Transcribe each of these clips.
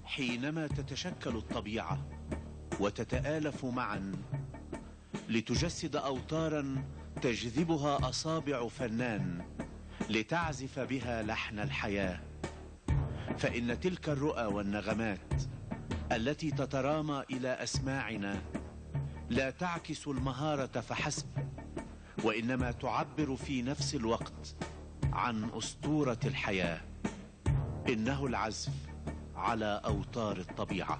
حينما تتشكل الطبيعة وتتآلف معا لتجسد أوتارا تجذبها أصابع فنان لتعزف بها لحن الحياة، فإن تلك الرؤى والنغمات التي تترامى إلى أسماعنا لا تعكس المهارة فحسب، وإنما تعبر في نفس الوقت عن أسطورة الحياة. إنه العزف على أوتار الطبيعة.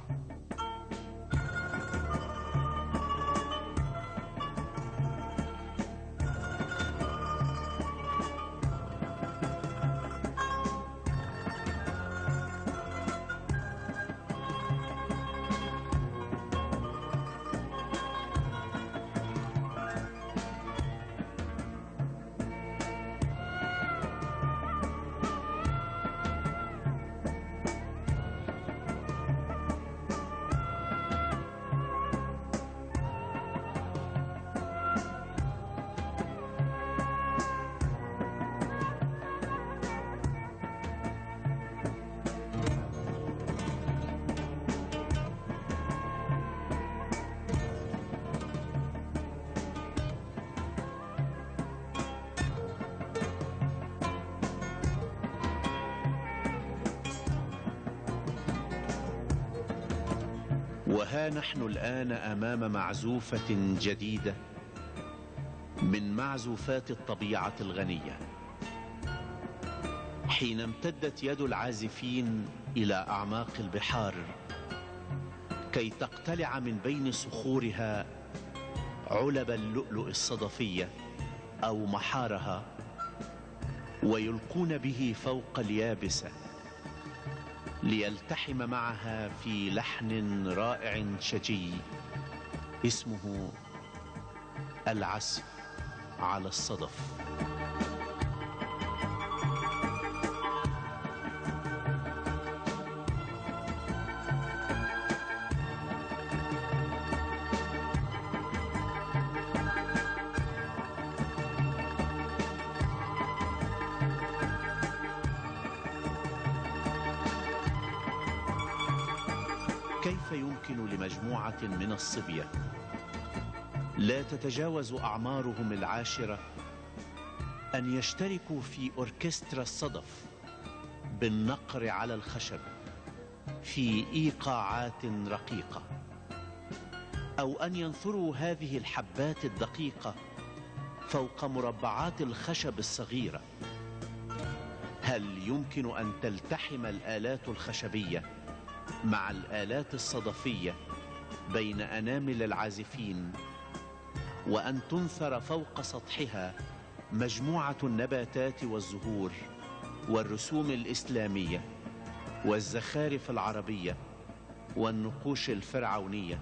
وها نحن الآن أمام معزوفة جديدة من معزوفات الطبيعة الغنية. حين امتدت يد العازفين إلى أعماق البحار كي تقتلع من بين صخورها علب اللؤلؤ الصدفية أو محارها ويلقون به فوق اليابسة ليلتحم معها في لحن رائع شجي اسمه العزف على الصدف. كيف يمكن لمجموعة من الصبية لا تتجاوز أعمارهم العاشرة أن يشتركوا في أوركسترا الصدف بالنقر على الخشب في إيقاعات رقيقة، أو أن ينثروا هذه الحبات الدقيقة فوق مربعات الخشب الصغيرة؟ هل يمكن أن تلتحم الآلات الخشبية مع الآلات الصدفية بين أنامل العازفين وأن تنثر فوق سطحها مجموعة النباتات والزهور والرسوم الإسلامية والزخارف العربية والنقوش الفرعونية؟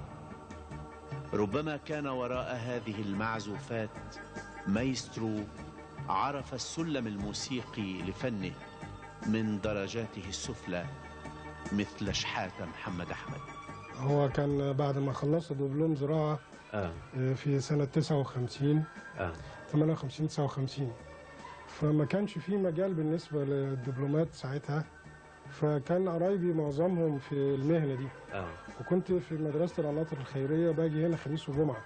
ربما كان وراء هذه المعزوفات مايسترو عرف السلم الموسيقي لفنه من درجاته السفلى مثل شحاتة محمد أحمد. هو كان بعد ما خلصت دبلوم زراعة في سنة 59 58 59، فما كانش في مجال بالنسبة للدبلومات ساعتها، فكان قرايبي معظمهم في المهنة دي. وكنت في مدرسة العناطر الخيرية باجي هنا خميس وجمعة،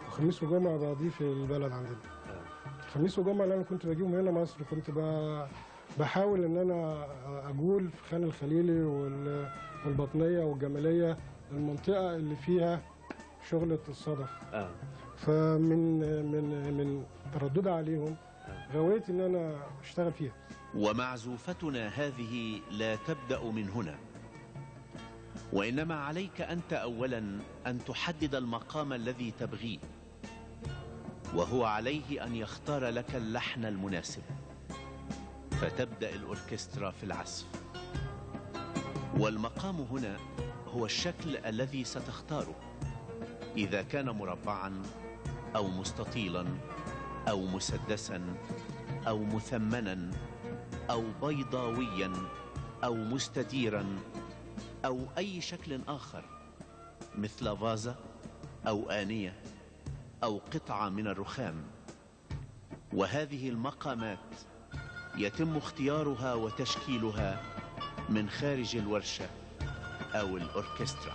وخميس وجمعة بقضيه في البلد عندنا. خميس وجمعة اللي أنا كنت بجيبهم هنا مصر كنت بحاول ان انا اجول في خان الخليلي والبطنيه والجماليه، المنطقه اللي فيها شغله الصدف. فمن من تردد عليهم غويت ان انا اشتغل فيها. ومعزوفتنا هذه لا تبدأ من هنا، وإنما عليك أنت أولا أن تحدد المقام الذي تبغيه، وهو عليه أن يختار لك اللحن المناسب، فتبدأ الأوركسترا في العزف. والمقام هنا هو الشكل الذي ستختاره، إذا كان مربعا أو مستطيلا أو مسدسا أو مثمنا أو بيضاويا أو مستديرا أو أي شكل آخر، مثل فازة أو آنية أو قطعة من الرخام. وهذه المقامات يتم اختيارها وتشكيلها من خارج الورشة أو الأوركسترا.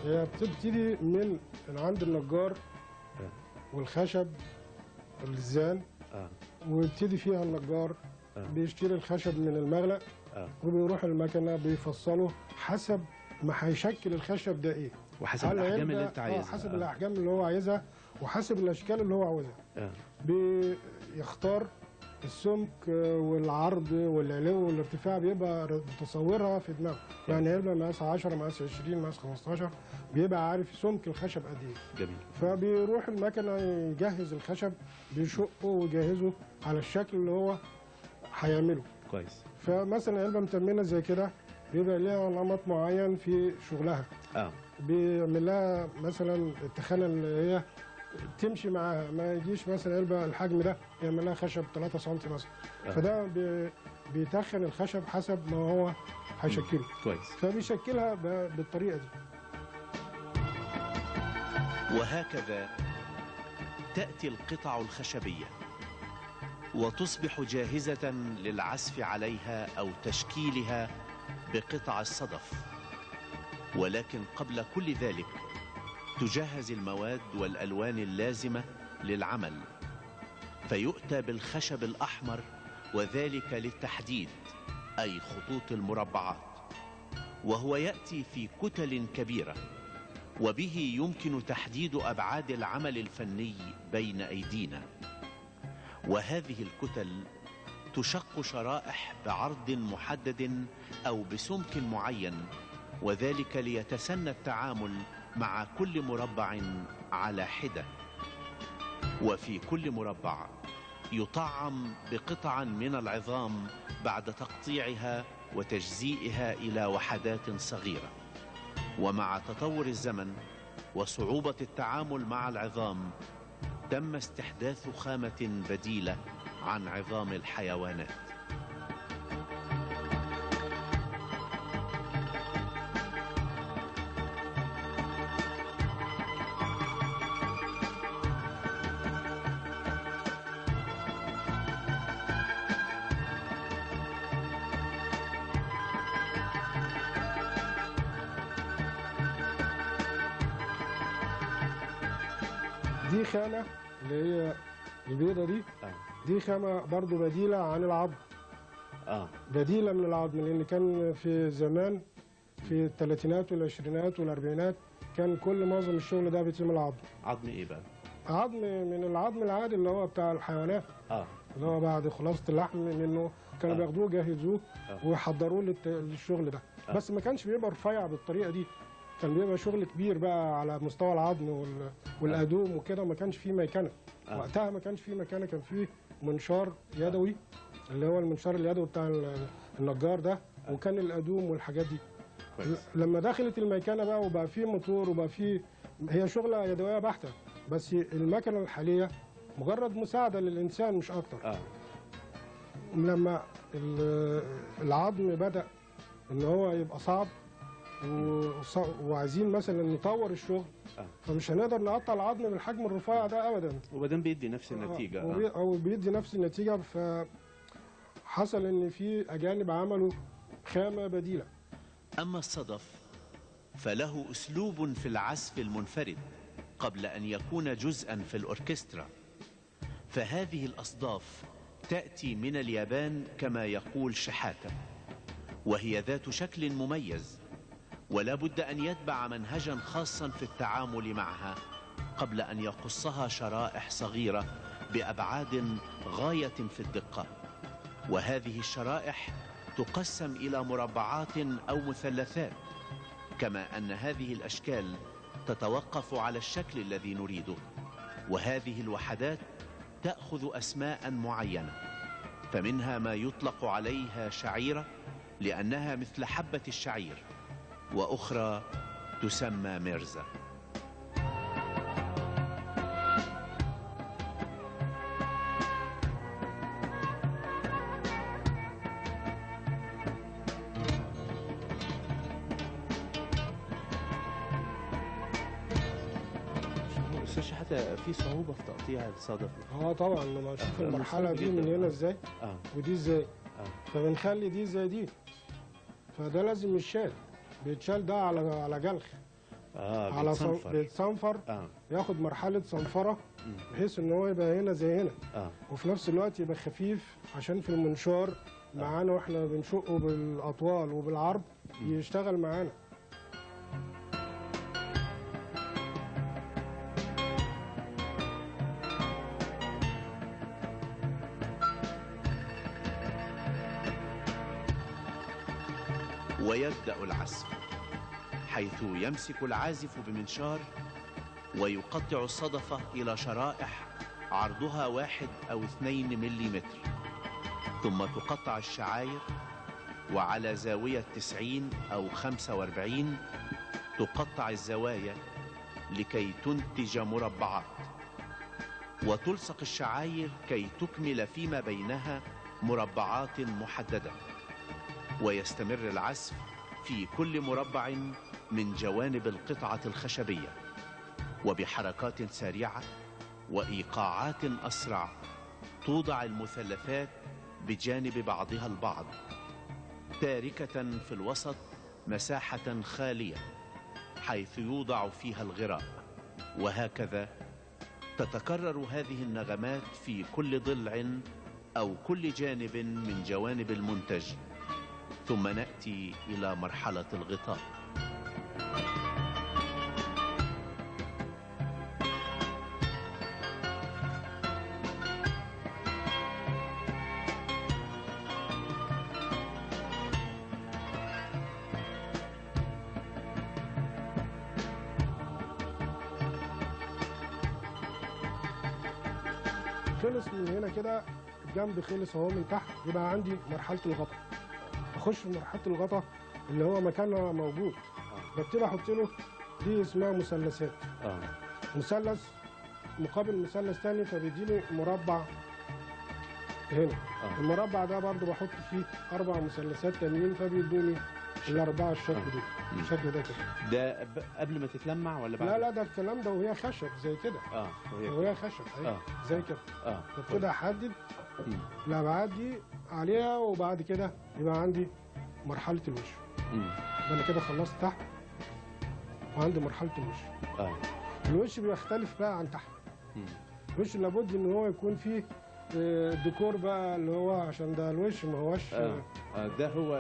هي بتبتدي من عند النجار والخشب والزان، ويبتدي فيها النجار بيشتري الخشب من المغلق وبيروح المكنه بيفصله حسب ما هيشكل الخشب ده ايه، وحسب الاحجام اللي انت عايزها. حسب الاحجام اللي هو عايزها وحسب الاشكال اللي هو عاوزها. بيختار السمك والعرض والعلو والارتفاع، بيبقى متصورها في دماغه. يعني هيبقى مقاس 10 مقاس 20 مقاس 15، بيبقى عارف سمك الخشب قد ايه. جميل. فبيروح المكنه يجهز الخشب، بيشقه ويجهزه على الشكل اللي هو هيعمله. كويس. فمثلا علبه متمنه زي كده بيبقى ليها نمط معين في شغلها. بيعمل لها مثلا التخانه اللي هي تمشي معاها، ما يجيش مثلا علبه الحجم ده يعمل لها خشب 3 سم مثلا. فده بيتخن الخشب حسب ما هو هيشكله. كويس. فبيشكلها بالطريقه دي. وهكذا تأتي القطع الخشبية وتصبح جاهزة للعزف عليها أو تشكيلها بقطع الصدف. ولكن قبل كل ذلك تجهز المواد والألوان اللازمة للعمل، فيؤتى بالخشب الأحمر، وذلك للتحديد، أي خطوط المربعات، وهو يأتي في كتل كبيرة، وبه يمكن تحديد أبعاد العمل الفني بين أيدينا. وهذه الكتل تشق شرائح بعرض محدد أو بسمك معين، وذلك ليتسنى التعامل مع كل مربع على حدة. وفي كل مربع يطعم بقطع من العظام بعد تقطيعها وتجزيئها إلى وحدات صغيرة. ومع تطور الزمن وصعوبة التعامل مع العظام تم استحداث خامة بديلة عن عظام الحيوانات. دي خامة اللي هي البيضة دي، دي خامة برضو بديلة عن العظم. بديلة من العظم، لأن كان في زمان في الثلاثينات والعشرينات والأربعينات كان كل معظم الشغل ده بيتم عظم. عظم إيه بقى؟ عظم من العظم العادي اللي هو بتاع الحيوانات. اللي هو بعد خلاصة اللحم منه كانوا بياخدوه يجهزوه ويحضروه للشغل ده. بس ما كانش بيبقى رفيع بالطريقة دي، كان بيبقى شغل كبير بقى على مستوى العظم والأدوم وكده، وما كانش فيه ميكنة. وقتها ما كانش فيه ميكنة، كان فيه منشار يدوي اللي هو المنشار اليدوي بتاع النجار ده، وكان الأدوم والحاجات دي. لما دخلت الميكنة بقى وبقى فيه موتور وبقى فيه، هي شغلة يدوية بحتة، بس المكنة الحالية مجرد مساعدة للإنسان مش أكتر. لما العظم بدأ إن هو يبقى صعب وعايزين مثلا نطور الشغل، فمش هنقدر نقطع العظم بالحجم الرفيع ده ابدا، وبعدين بيدي نفس النتيجه. او بيدي نفس النتيجه. فحصل ان في اجانب عملوا خامه بديله. اما الصدف فله اسلوب في العزف المنفرد قبل ان يكون جزءا في الاوركسترا. فهذه الاصداف تاتي من اليابان كما يقول شحاته، وهي ذات شكل مميز، ولا بد أن يتبع منهجا خاصا في التعامل معها قبل أن يقصها شرائح صغيرة بأبعاد غاية في الدقة. وهذه الشرائح تقسم إلى مربعات أو مثلثات، كما أن هذه الأشكال تتوقف على الشكل الذي نريده. وهذه الوحدات تأخذ أسماء معينة، فمنها ما يطلق عليها شعيرة لأنها مثل حبة الشعير، وأخرى تسمى مرزة. حتى في صعوبة في تقطيع الصدف. طبعا لما اشوف المرحلة دي من هنا ازاي ودي ازاي، فبنخلي دي زي دي، فده لازم يتشال، بيتشال ده على جلخ، على بيتصنفر، ياخد مرحلة صنفرة بحيث ان هو يبقى هنا زي هنا، وفي نفس الوقت يبقى خفيف عشان في المنشار معانا واحنا بنشقه بالاطوال وبالعرض يشتغل معانا. ويبدأ العزف، حيث يمسك العازف بمنشار ويقطع الصدفة إلى شرائح عرضها 1 أو 2 ملم، ثم تقطع الشعاير، وعلى زاوية 90 أو 45 تقطع الزوايا لكي تنتج مربعات، وتلصق الشعاير كي تكمل فيما بينها مربعات محددة. ويستمر العزف في كل مربع من جوانب القطعة الخشبية، وبحركات سريعة وإيقاعات أسرع توضع المثلثات بجانب بعضها البعض، تاركة في الوسط مساحة خالية حيث يوضع فيها الغراء. وهكذا تتكرر هذه النغمات في كل ضلع أو كل جانب من جوانب المنتج، ثم نأتي إلى مرحلة الغطاء. خلص من هنا كده، الجنب خلص اهو من تحت، يبقى عندي مرحلة الغطاء. اخش في مرحله الغطاء اللي هو مكانها موجود، ببتدي احط له دي اسمها مثلثات، مثلث مقابل مثلث ثاني، فبيديني مربع هنا. المربع ده برضو بحط فيه 4 مثلثات تانيين، فبيدوني ال4 الشكل دول، الشكل ده كده. ده قبل ما تتلمع ولا بعد؟ لا ده الكلام ده وهي خشب زي كده. وهي خشب زي كده. ببتدي احدد الابعاد دي عليها، وبعد كده يبقى عندي مرحله الوش. انا كده خلصت تحت وعندي مرحله الوش. الوش بيختلف بقى عن تحت. الوش لابد ان هو يكون فيه الديكور بقى، اللي هو عشان ده الوش ما هوش ده هو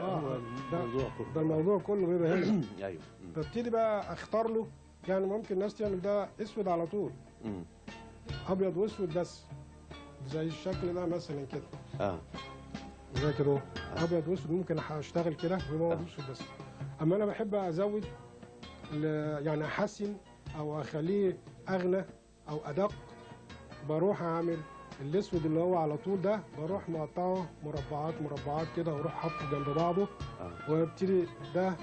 الموضوع كله. ده الموضوع كله بيبقى هنا. ايوه. ببتدي بقى اختار له، يعني ممكن الناس تعمل ده اسود على طول، ابيض واسود بس، زي الشكل ده مثلا كده. زي كده ابيض واسود، ممكن اشتغل كده ويبقى اسود بس. اما انا بحب ازود، يعني احسن او اخليه اغنى او ادق، بروح اعمل الاسود اللي هو على طول ده، بروح مقطعه مربعات كده، واروح حاطه جنب بعضه، وابتدي ده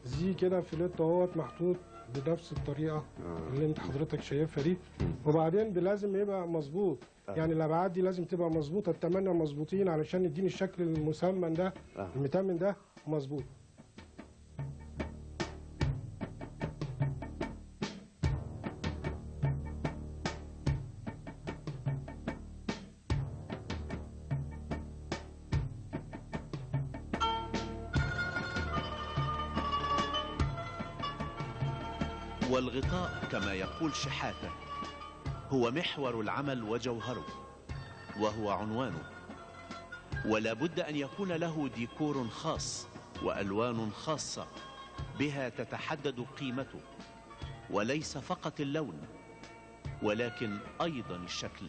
زي كده فيليت اهوت محطوط بنفس الطريقه اللي انت حضرتك شايفها دي. وبعدين لازم يبقى مظبوط، يعني الابعاد دي لازم تبقى مظبوطه، التمانية مظبوطين علشان يديني الشكل المسمن ده، المتمن ده مظبوط. والغطاء كما يقول شحاتة هو محور العمل وجوهره، وهو عنوانه، ولا بد أن يكون له ديكور خاص وألوان خاصة بها تتحدد قيمته، وليس فقط اللون ولكن أيضا الشكل.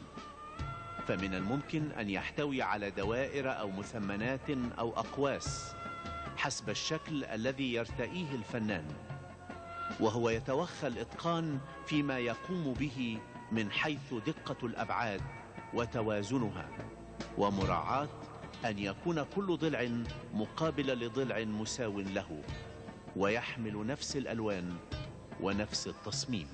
فمن الممكن أن يحتوي على دوائر أو مثمنات أو أقواس حسب الشكل الذي يرتئيه الفنان، وهو يتوخى الإتقان فيما يقوم به من حيث دقة الأبعاد وتوازنها، ومراعاة أن يكون كل ضلع مقابل لضلع مساو له، ويحمل نفس الألوان ونفس التصميم.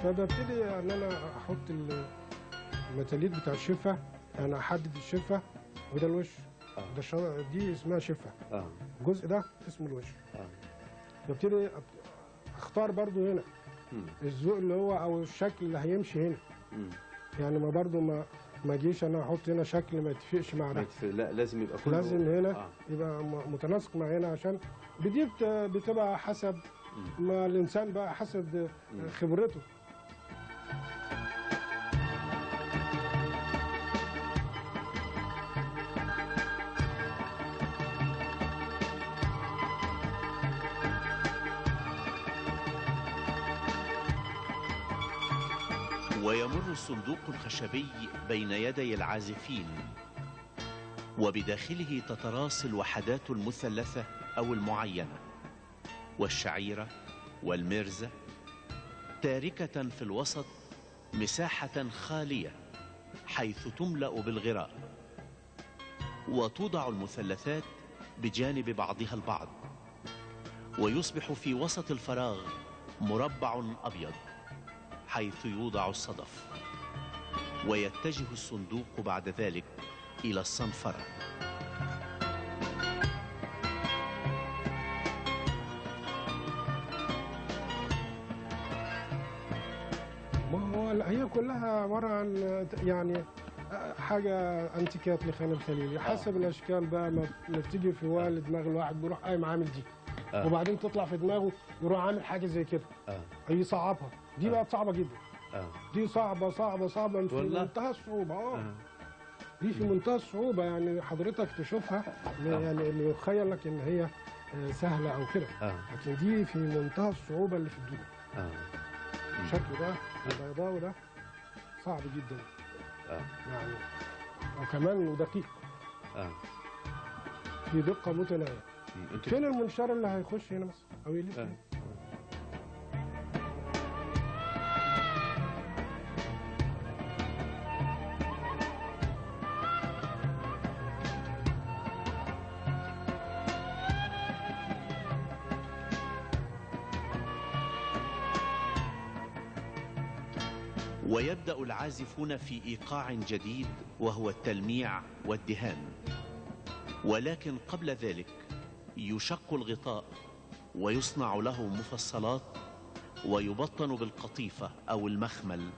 فببتدي ان انا احط المتاليد بتاع الشفه، انا احدد الشفه وده الوش. دي اسمها شفه. الجزء ده اسمه الوش. ببتدي اختار برضو هنا الذوق اللي هو او الشكل اللي هيمشي هنا. يعني ما برضو ما اجيش انا احط هنا شكل ما يتفقش مع ده. لا، لازم يبقى كله، لازم هنا يبقى متناسق مع هنا، عشان دي بتبقى حسب ما الانسان بقى، حسب خبرته. ويمر الصندوق الخشبي بين يدي العازفين، وبداخله تتراص الوحدات المثلثة أو المعينة، والشعيرة والمرزة، تاركة في الوسط مساحة خالية حيث تملأ بالغراء، وتوضع المثلثات بجانب بعضها البعض، ويصبح في وسط الفراغ مربع أبيض حيث يوضع الصدف، ويتجه الصندوق بعد ذلك إلى الصنفرة. ما هو هي كلها عبارة عن يعني حاجة انتيكات لخان الخليلي، حسب الأشكال بقى ما بتيجي في دماغ الواحد بيروح قايم عامل دي، وبعدين تطلع في دماغه يروح عامل حاجة زي كده، يصعبها. دي بقت صعبة جدا. دي صعبة صعبة صعبة في منتهى الصعوبة. دي في منتهى الصعوبة، يعني حضرتك تشوفها يعني اللي يتخيل لك ان هي سهلة او كده، لكن دي في منتهى الصعوبة اللي في الدنيا. الشكل ده البيضاوي ده صعب جدا يعني، وكمان دقيق، في دقة متناهية. فين المنشار اللي هيخش هنا مثلا او يلف؟ ويبدأ العازفون في إيقاع جديد، وهو التلميع والدهان. ولكن قبل ذلك يشق الغطاء ويصنع له مفصلات، ويبطن بالقطيفة أو المخمل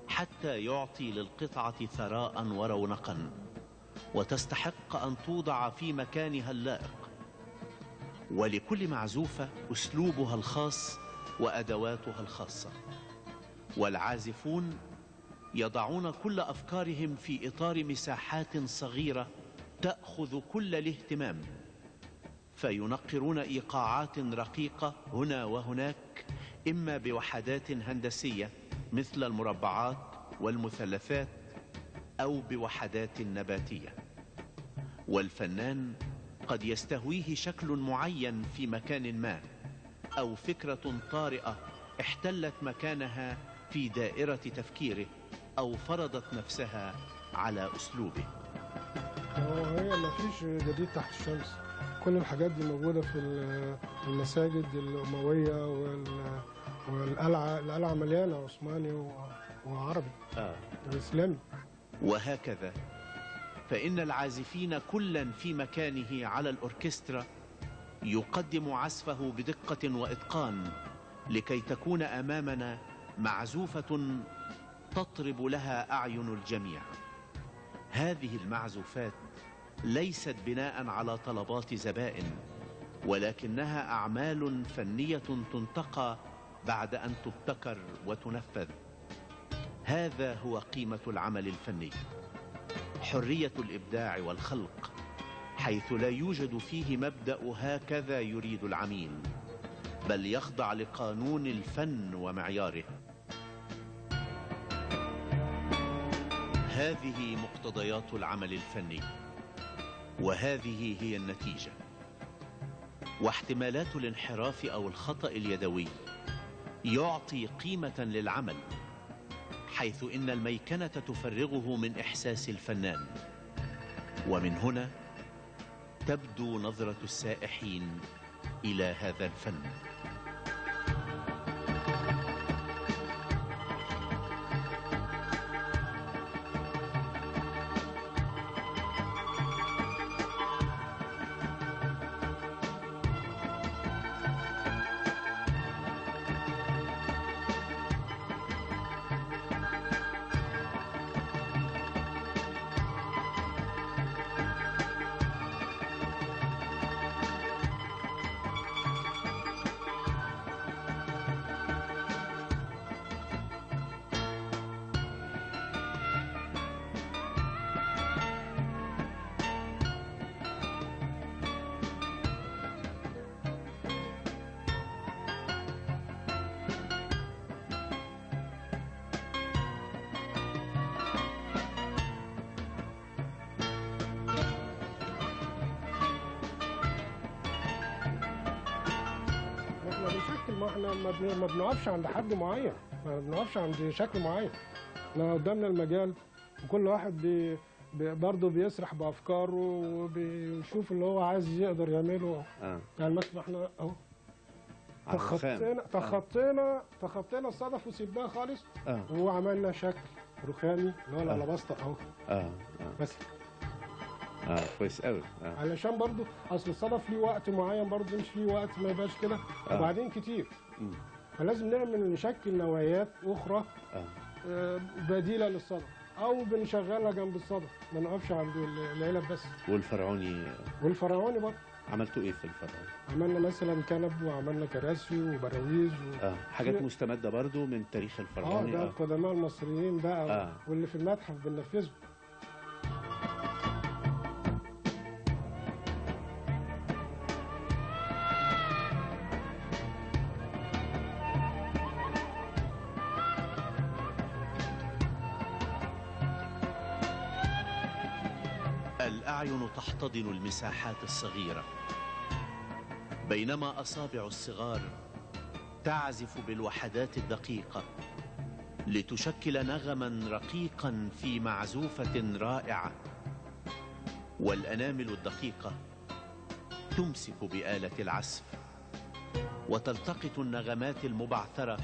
حتى يعطي للقطعة ثراء ورونقا، وتستحق أن توضع في مكانها اللائق. ولكل معزوفة أسلوبها الخاص وأدواتها الخاصة، والعازفون يضعون كل أفكارهم في إطار مساحات صغيرة تأخذ كل الاهتمام، فينقرون إيقاعات رقيقة هنا وهناك، إما بوحدات هندسية مثل المربعات والمثلثات، أو بوحدات نباتية. والفنان قد يستهويه شكل معين في مكان ما، أو فكرة طارئة احتلت مكانها في دائرة تفكيره، أو فرضت نفسها على أسلوبه. هي ما فيش جديد تحت الشمس، كل الحاجات دي موجودة في المساجد الأموية والقلعة مليانة عثماني وعربي وإسلامي. وهكذا فإن العازفين كلا في مكانه على الأوركسترا يقدم عزفه بدقة وإتقان، لكي تكون أمامنا معزوفة تطرب لها أعين الجميع. هذه المعزوفات ليست بناء على طلبات زبائن، ولكنها أعمال فنية تنتقى بعد أن تبتكر وتنفذ. هذا هو قيمة العمل الفني، حرية الإبداع والخلق، حيث لا يوجد فيه مبدأ هكذا يريد العميل، بل يخضع لقانون الفن ومعياره. هذه مقتضيات العمل الفني، وهذه هي النتيجة. واحتمالات الانحراف أو الخطأ اليدوي يعطي قيمة للعمل، حيث إن الميكنة تفرغه من إحساس الفنان. ومن هنا تبدو نظرة السائحين إلى هذا الفن. احنا ما بنقفش عند حد معين، ما بنقفش عند شكل معين. احنا قدامنا المجال، وكل واحد برضه بيسرح بافكاره وبيشوف اللي هو عايز يقدر يعمله. يعني مثلا احنا اهو تخطينا الصدف وسيبناه خالص، وعملنا شكل رخامي اللي هو الالاباستا اهو. بس كويس قوي. علشان برضو اصل الصدف ليه وقت معين، برضو مش ليه وقت ما يبقاش كده وبعدين كتير. فلازم نشكل نوعيات اخرى بديله للصدف، او بنشغلها جنب الصدف، ما نقفش عند العلب بس. والفرعوني برضه عملتوا ايه في الفرعوني؟ عملنا مثلا كنب، وعملنا كراسي وبراويز حاجات مستمده برضو من تاريخ الفرعوني. ده القدماء المصريين بقى، واللي في المتحف بننفذه. الأعين تحتضن المساحات الصغيرة، بينما أصابع الصغار تعزف بالوحدات الدقيقة لتشكل نغما رقيقا في معزوفة رائعة. والأنامل الدقيقة تمسك بآلة العزف وتلتقط النغمات المبعثرة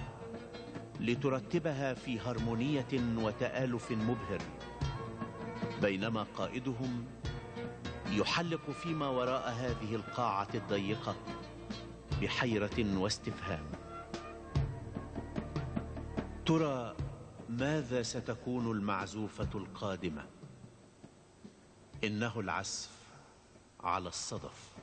لترتبها في هرمونية وتآلف مبهر، بينما قائدهم يحلق فيما وراء هذه القاعة الضيقة بحيرة واستفهام. ترى ماذا ستكون المعزوفة القادمة؟ إنه العزف على الصدف.